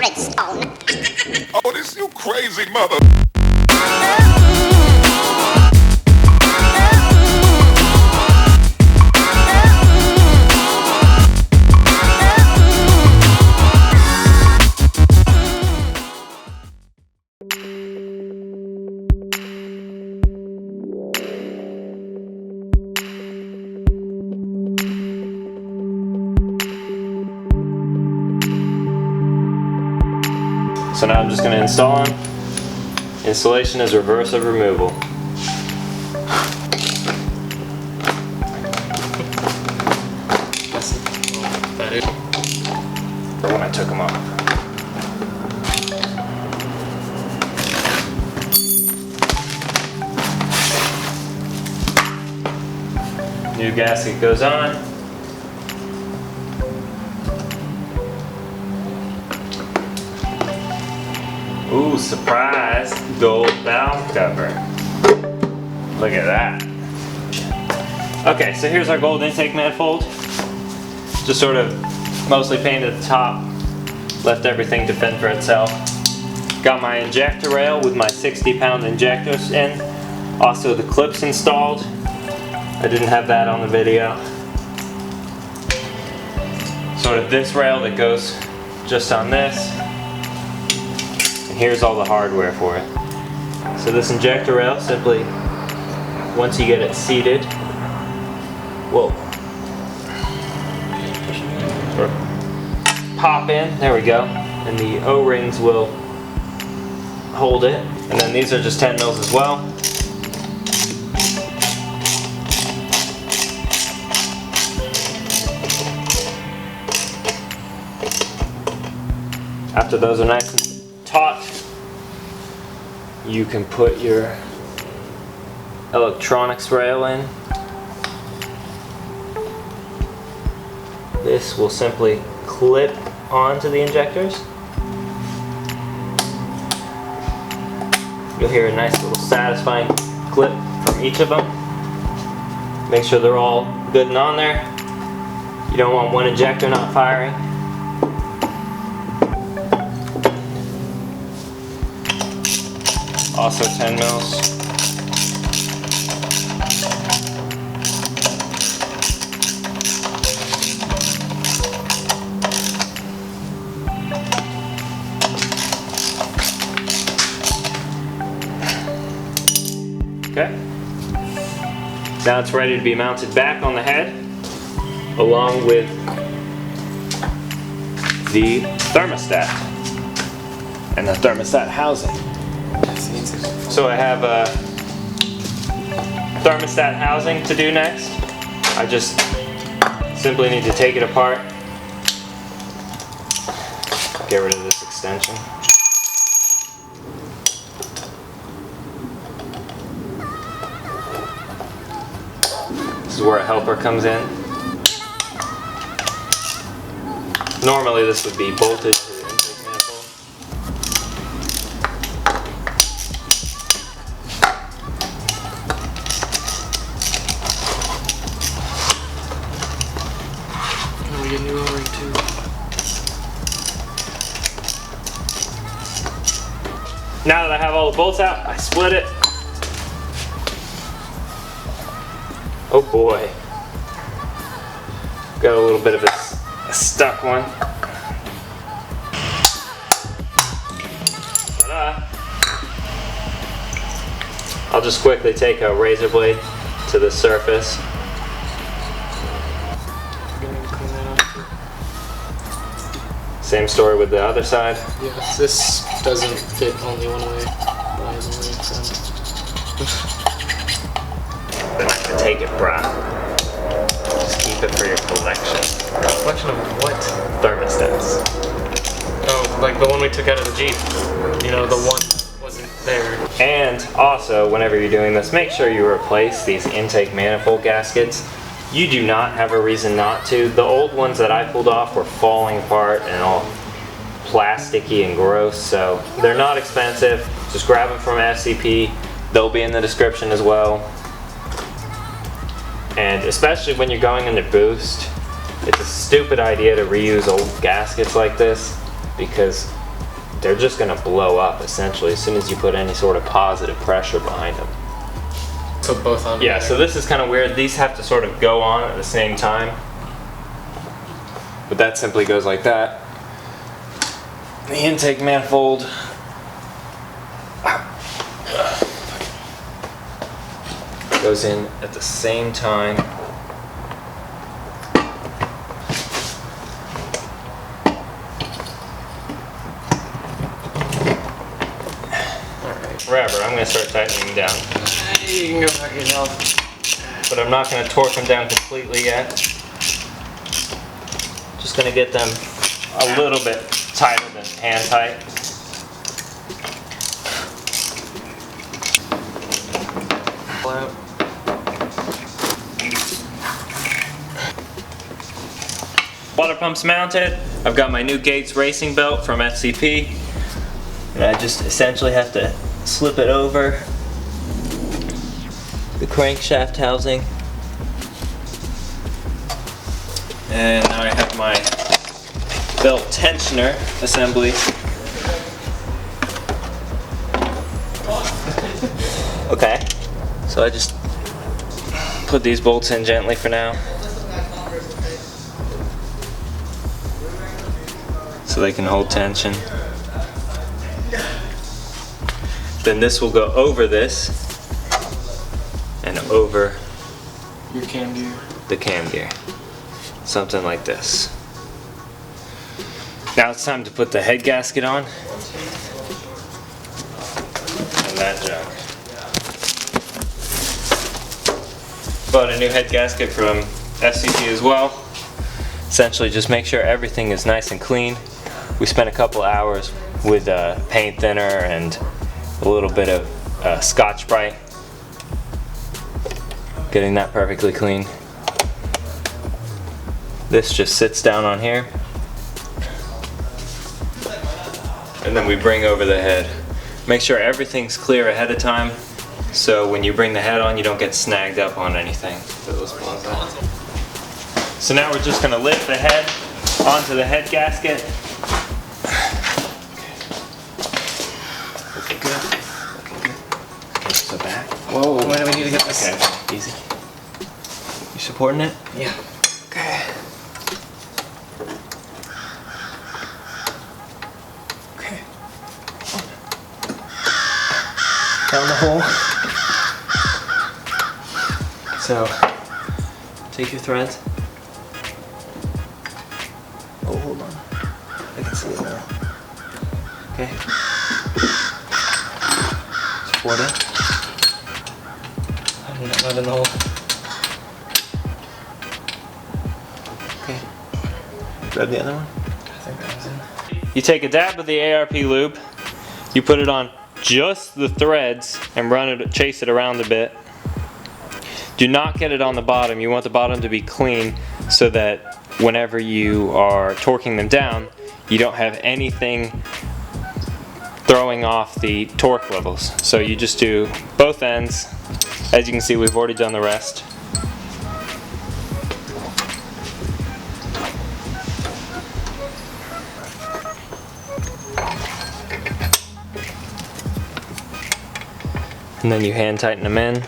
redstone. Oh, this you crazy mother. So now I'm just going to install them. Installation is reverse of removal. For when I took them off. New gasket goes on. Ooh, surprise gold valve cover. Look at that. Okay, so here's our gold intake manifold. Just sort of mostly painted at the top. Left everything to fend for itself. Got my injector rail with my 60-pound injectors in. Also the clips installed. I didn't have that on the video. Sort of this rail that goes just on this. Here's all the hardware for it. So this injector rail, simply, once you get it seated, whoa, pop in, there we go, and the O-rings will hold it. And then these are just 10 mils as well. After those are nice and taut, you can put your electronics rail in. This will simply clip onto the injectors. You'll hear a nice little satisfying clip from each of them. Make sure they're all good and on there. You don't want one injector not firing. Also 10 mils. Okay. Now it's ready to be mounted back on the head, along with the thermostat and the thermostat housing. So I have a thermostat housing to do next. I just simply need to take it apart, get rid of this extension. This is where a helper comes in. Normally this would be bolted to the intake manifold. We get new Elring too. Now that I have all the bolts out, I split it. Oh boy. Got a little bit of a stuck one. Ta-da. I'll just quickly take a razor blade to the surface. Same story with the other side. Yeah, this doesn't fit only one way. Then I can take it, brah. Just keep it for your collection. Collection of what? Thermostats. Oh, like the one we took out of the Jeep. You know, the one that wasn't there. And also, whenever you're doing this, make sure you replace these intake manifold gaskets. You do not have a reason not to. The old ones that I pulled off were falling apart and all plasticky and gross, so they're not expensive. Just grab them from FCP. They'll be in the description as well. And especially when you're going into boost, it's a stupid idea to reuse old gaskets like this, because they're just gonna blow up essentially as soon as you put any sort of positive pressure behind them. So both on. Yeah, so this is kind of weird. These have to sort of go on at the same time. But that simply goes like that. The intake manifold goes in at the same time. Wherever, I'm going to start tightening them down. You can go back yourself. But I'm not going to torque them down completely yet. Just going to get them a little bit tighter than hand tight. Pull out. Water pump's mounted. I've got my new Gates racing belt from FCP. And I just essentially have to slip it over the crankshaft housing. And now I have my belt tensioner assembly. Okay, so I just put these bolts in gently for now, so they can hold tension. Then this will go over this and over Your cam gear. the cam gear. Something like this. Now it's time to put the head gasket on. And that jug. Bought a new head gasket from FCP as well. Essentially just make sure everything is nice and clean. We spent a couple hours with paint thinner and a little bit of Scotch-Brite, getting that perfectly clean. This just sits down on here, and then we bring over the head. Make sure everything's clear ahead of time, so when you bring the head on you don't get snagged up on anything. So now we're just going to lift the head onto the head gasket. Looking good. Looking good. Okay, so back. Whoa. Why do we need to get this? Okay, easy. You supporting it? Yeah. Okay. Okay. Down the hole. So, take your threads. Oh, hold on. I can see it now. Okay. Support it. Not in the hole. Okay. Grab the other one. I think that was in. You take a dab of the ARP lube, you put it on just the threads and chase it around a bit. Do not get it on the bottom. You want the bottom to be clean so that whenever you are torquing them down, you don't have anything throwing off the torque levels. So you just do both ends. As you can see, we've already done the rest. And then you hand tighten them in.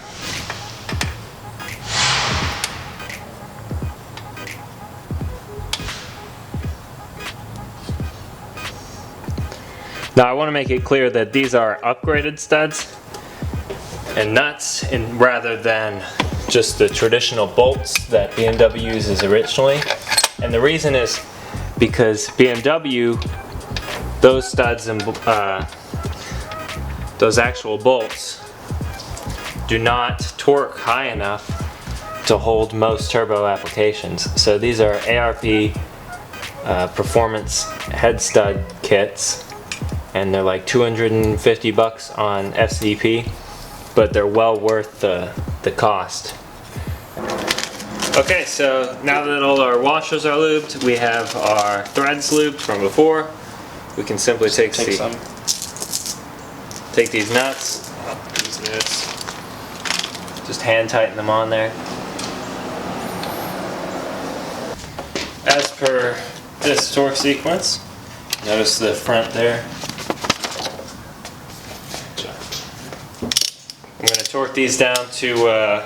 Now I want to make it clear that these are upgraded studs and nuts, and rather than just the traditional bolts that BMW uses originally. And the reason is because BMW, those studs and those actual bolts do not torque high enough to hold most turbo applications. So these are ARP performance head stud kits, and they're like 250 bucks on FCP, but they're well worth the cost. Okay, so now that all our washers are lubed, we have our threads lubed from before. We can simply take these nuts, just hand tighten them on there. As per this torque sequence, notice the front there I'm going to torque these down to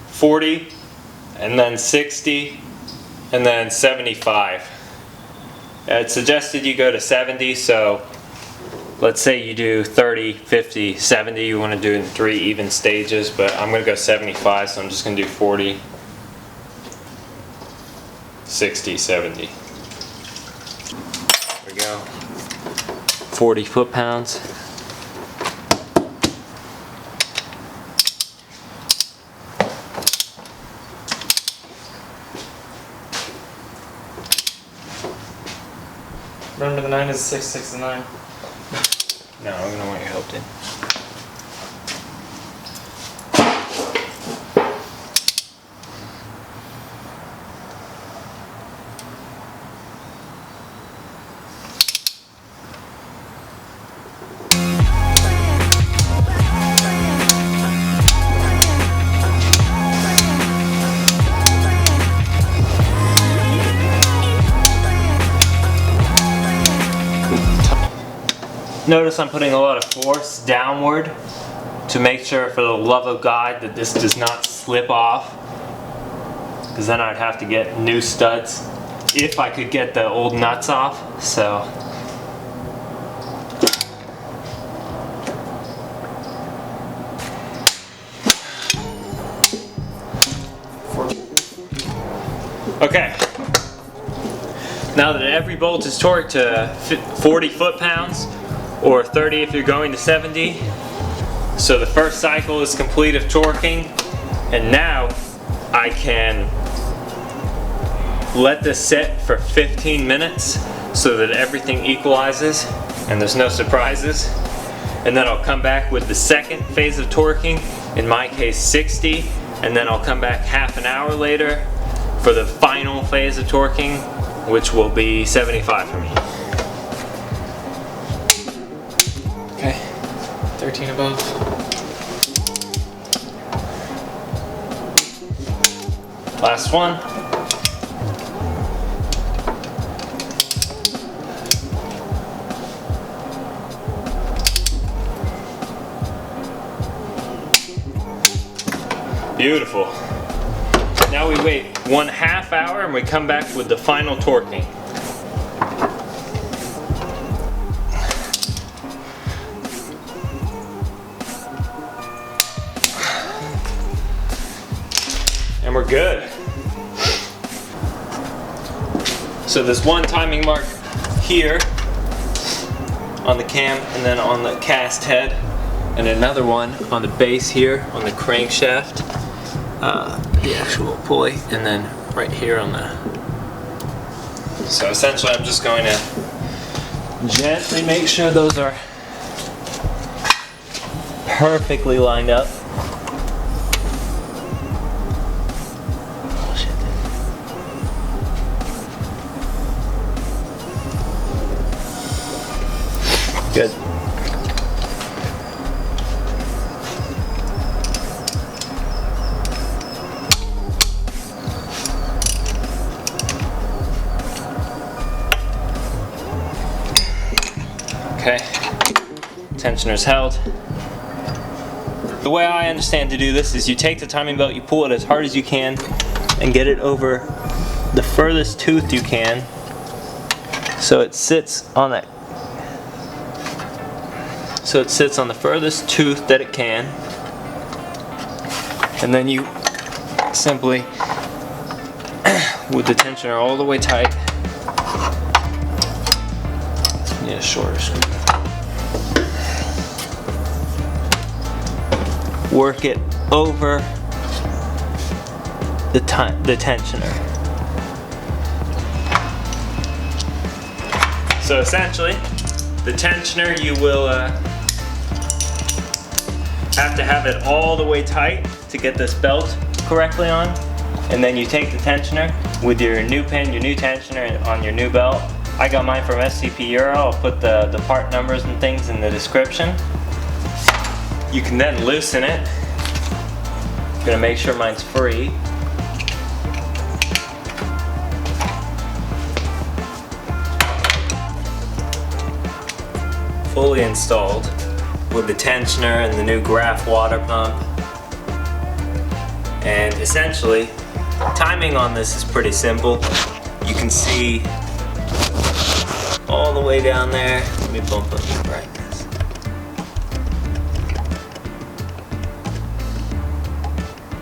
40, and then 60, and then 75. It's suggested you go to 70, so let's say you do 30, 50, 70. You want to do it in 3 even stages, but I'm going to go 75, so I'm just going to do 40, 60, 70. There we go. 40 foot-pounds. Remember the 9 is 6, 6 and 9. No, I'm going to want your help, dude. Notice I'm putting a lot of force downward to make sure, for the love of God, that this does not slip off, because then I'd have to get new studs if I could get the old nuts off. So okay, now that every bolt is torqued to 40 foot-pounds, or 30 if you're going to 70. So the first cycle is complete of torquing, and now I can let this sit for 15 minutes so that everything equalizes and there's no surprises. And then I'll come back with the second phase of torquing, in my case 60, and then I'll come back half an hour later for the final phase of torquing, which will be 75 for me. Okay, 13 above. Last one. Beautiful. Now we wait 1/2 hour and we come back with the final torquing. And we're good. So there's one timing mark here on the cam and then on the cast head, and another one on the base here on the crankshaft, the actual pulley, and then right here on the... So essentially I'm just going to gently make sure those are perfectly lined up. Good. Okay, tensioner's held. The way I understand to do this is you take the timing belt, you pull it as hard as you can, and get it over the furthest tooth you can, so it sits on that. So it sits on the furthest tooth that it can, and then you simply, with the tensioner all the way tight, need a shorter screw, work it over the tensioner. So essentially, the tensioner, you will have to have it all the way tight to get this belt correctly on, and then you take the tensioner with your new pin, your new tensioner on your new belt. I got mine from SCP Euro. I'll put the part numbers and things in the description. You can then loosen it. I'm gonna make sure mine's free. Fully installed with the tensioner and the new Graf water pump. And essentially, timing on this is pretty simple. You can see all the way down there. Let me bump up the brightness.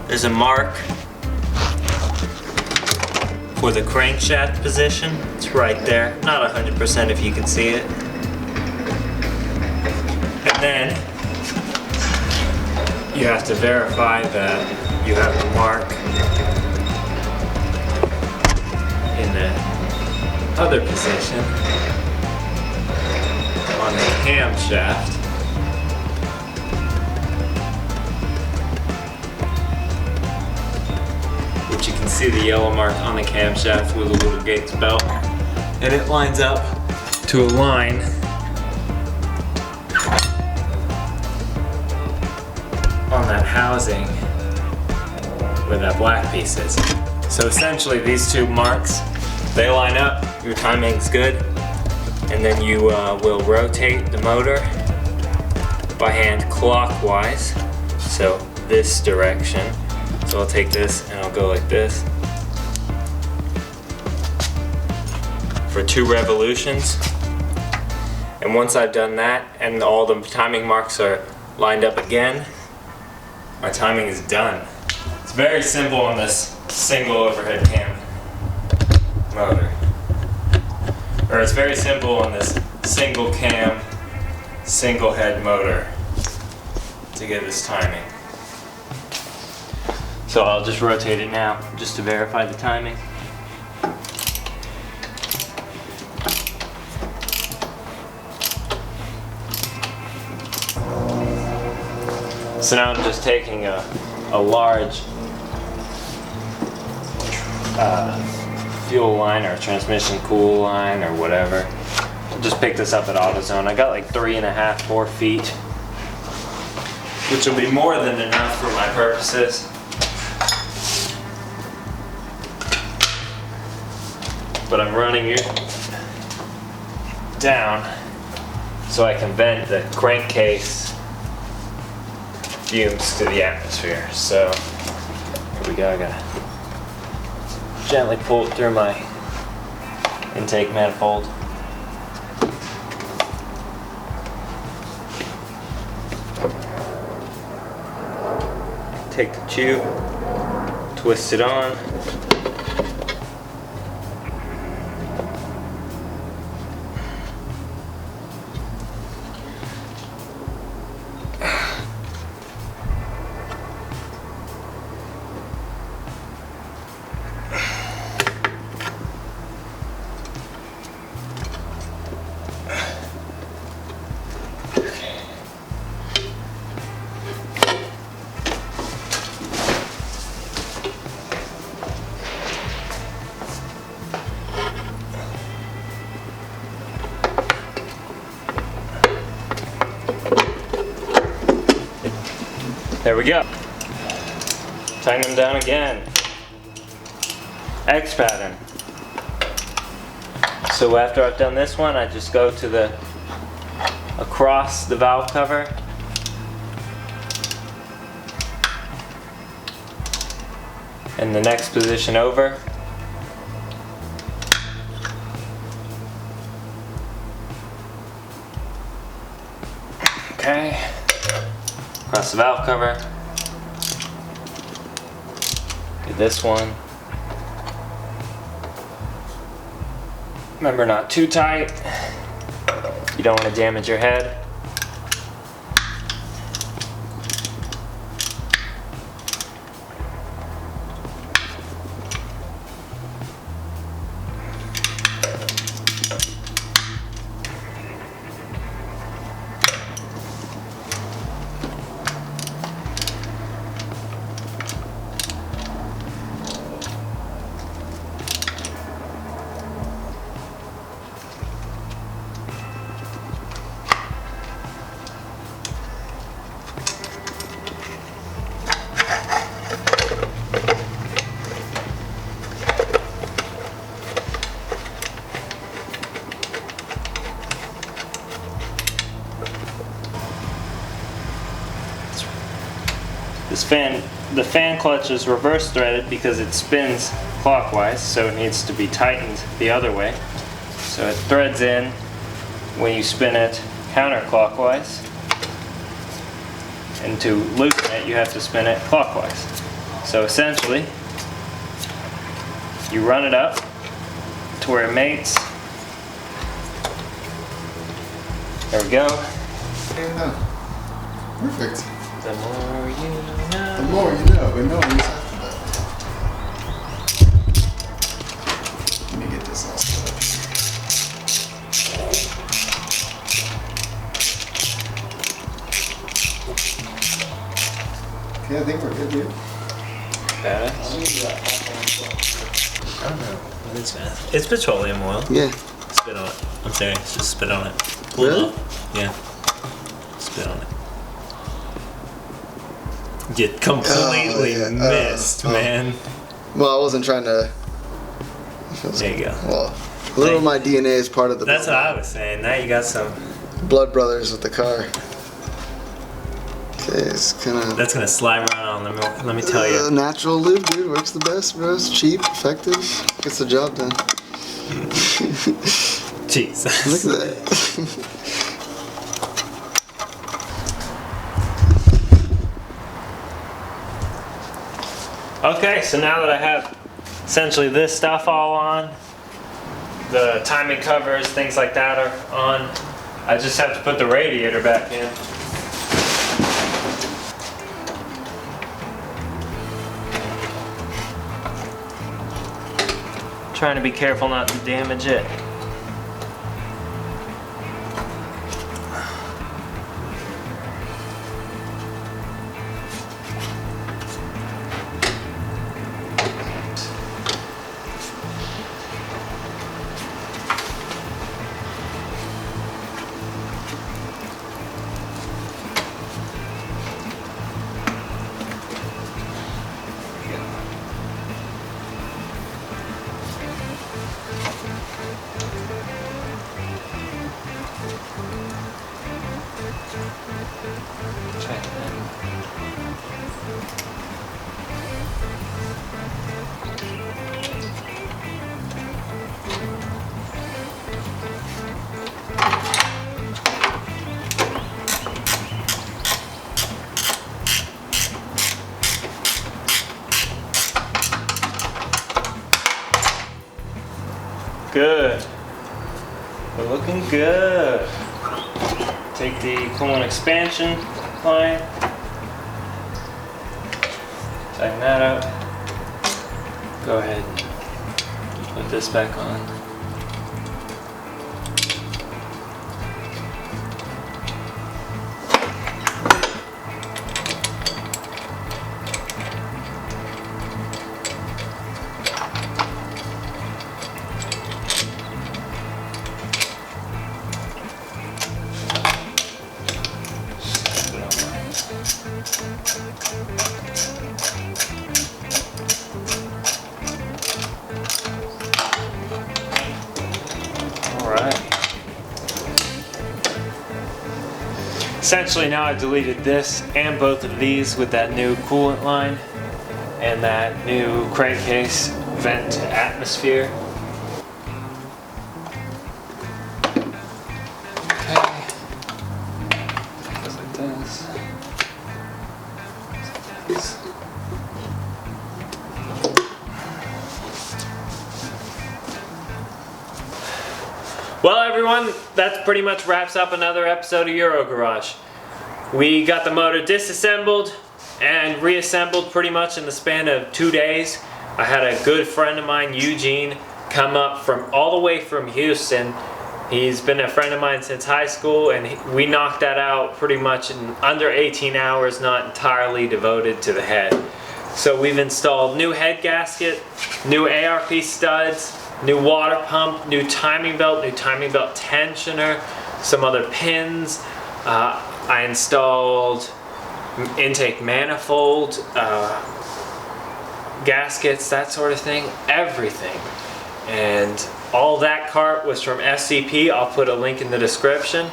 There's a mark for the crankshaft position. It's right there. Not 100% if you can see it. And then you have to verify that you have the mark in the other position on the camshaft. Which you can see the yellow mark on the camshaft with a little Gates belt. And it lines up to a line on that housing where that black piece is. So essentially these two marks, they line up, your timing's good, and then you will rotate the motor by hand clockwise, so this direction. So I'll take this and I'll go like this for 2 revolutions. And once I've done that and all the timing marks are lined up again, my timing is done. It's very simple on this single overhead cam motor. Or it's very simple on this single cam, single head motor to get this timing. So I'll just rotate it now just to verify the timing. So now I'm just taking a large fuel line or transmission cool line or whatever. I'll just pick this up at AutoZone. I got like 3.5, 4 feet, which will be more than enough for my purposes. But I'm running it down so I can vent the crankcase fumes to the atmosphere. So here we go. I gotta gently pull it through my intake manifold. Take the tube, twist it on. There we go. Tighten them down again. X pattern. So after I've done this one, I just go to the across the valve cover. And the next position over. Okay. Across the valve cover. Get this one. Remember, not too tight. You don't want to damage your head. the fan clutch is reverse threaded because it spins clockwise, so it needs to be tightened the other way. So it threads in when you spin it counterclockwise, and to loosen it you have to spin it clockwise. So essentially you run it up to where it mates. There we go. Yeah. Perfect. The more you know. The more you know, but no one's after that. Let me get this all set up. Okay, I think we're good here. Badass. I don't know. What is that? It's petroleum oil. Yeah. Spit on it. I'm serious. Just spit on it. Pull Really? it off. Yeah. Spit on it. You completely missed, man. Well, I wasn't trying to. There you go. Well, a little of my DNA is part of the That's what I was saying. Now you got some. blood brothers with the car. Okay, it's kind of. That's gonna slide right on the milk. Let me tell you. Natural lube, dude, works the best, bro. It's cheap, effective, gets the job done. Jesus. Look at that. Okay, so now that I have essentially this stuff all on, the timing covers, things like that are on, I just have to put the radiator back in. Trying to be careful not to damage it. Good. We're looking good. Take the coolant expansion line. Tighten that up. Go ahead and put this back on. Essentially now I've deleted this and both of these with that new coolant line and that new crankcase vent to atmosphere. Okay. Goes like this. Well everyone, that pretty much wraps up another episode of Euro Garage. We got the motor disassembled and reassembled pretty much in the span of 2 days. I had a good friend of mine, Eugene, come up from all the way from Houston. He's been a friend of mine since high school, and we knocked that out pretty much in under 18 hours, not entirely devoted to the head. So we've installed new head gasket, new ARP studs, new water pump, new timing belt tensioner, some other pins. I installed intake manifold, gaskets, that sort of thing, everything. And all that cart was from SCP. I'll put a link in the description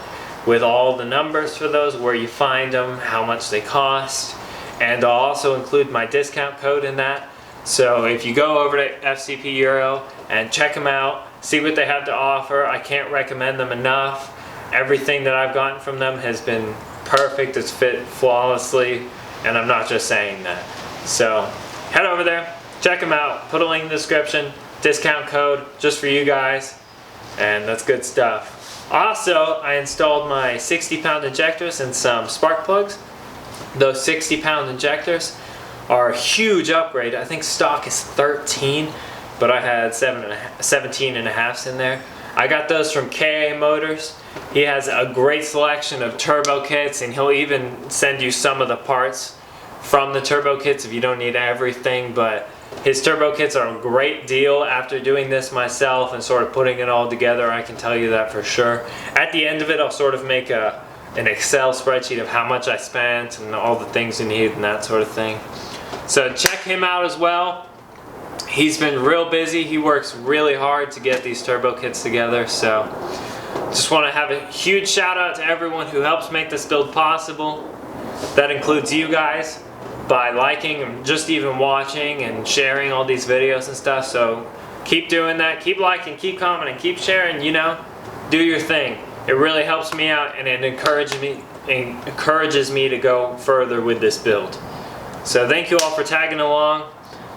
with all the numbers for those, where you find them, how much they cost. and I'll also include my discount code in that. So if you go over to FCP Euro and check them out, see what they have to offer. I can't recommend them enough. Everything that I've gotten from them has been perfect. It's fit flawlessly, and I'm not just saying that. So head over there, check them out, put a link in the description, discount code just for you guys, and that's good stuff. Also, I installed my 60-pound injectors and some spark plugs. Those 60-pound injectors are a huge upgrade. I think stock is 13, but I had 17 and a halves in there. I got those from KA Motors. He has a great selection of turbo kits, and he'll even send you some of the parts from the turbo kits if you don't need everything, but his turbo kits are a great deal. After doing this myself and sort of putting it all together, I can tell you that for sure. At the end of it, I'll sort of make an Excel spreadsheet of how much I spent and all the things you need and that sort of thing. So check him out as well. He's been real busy. He works really hard to get these turbo kits together. So just want to have a huge shout out to everyone who helps make this build possible. That includes you guys by liking and just even watching and sharing all these videos and stuff. So keep doing that. Keep liking, keep commenting, keep sharing, you know. Do your thing. It really helps me out, and it encourages me to go further with this build. So thank you all for tagging along.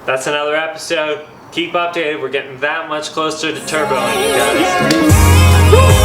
That's another episode. Keep updated. We're getting that much closer to turboing, you guys.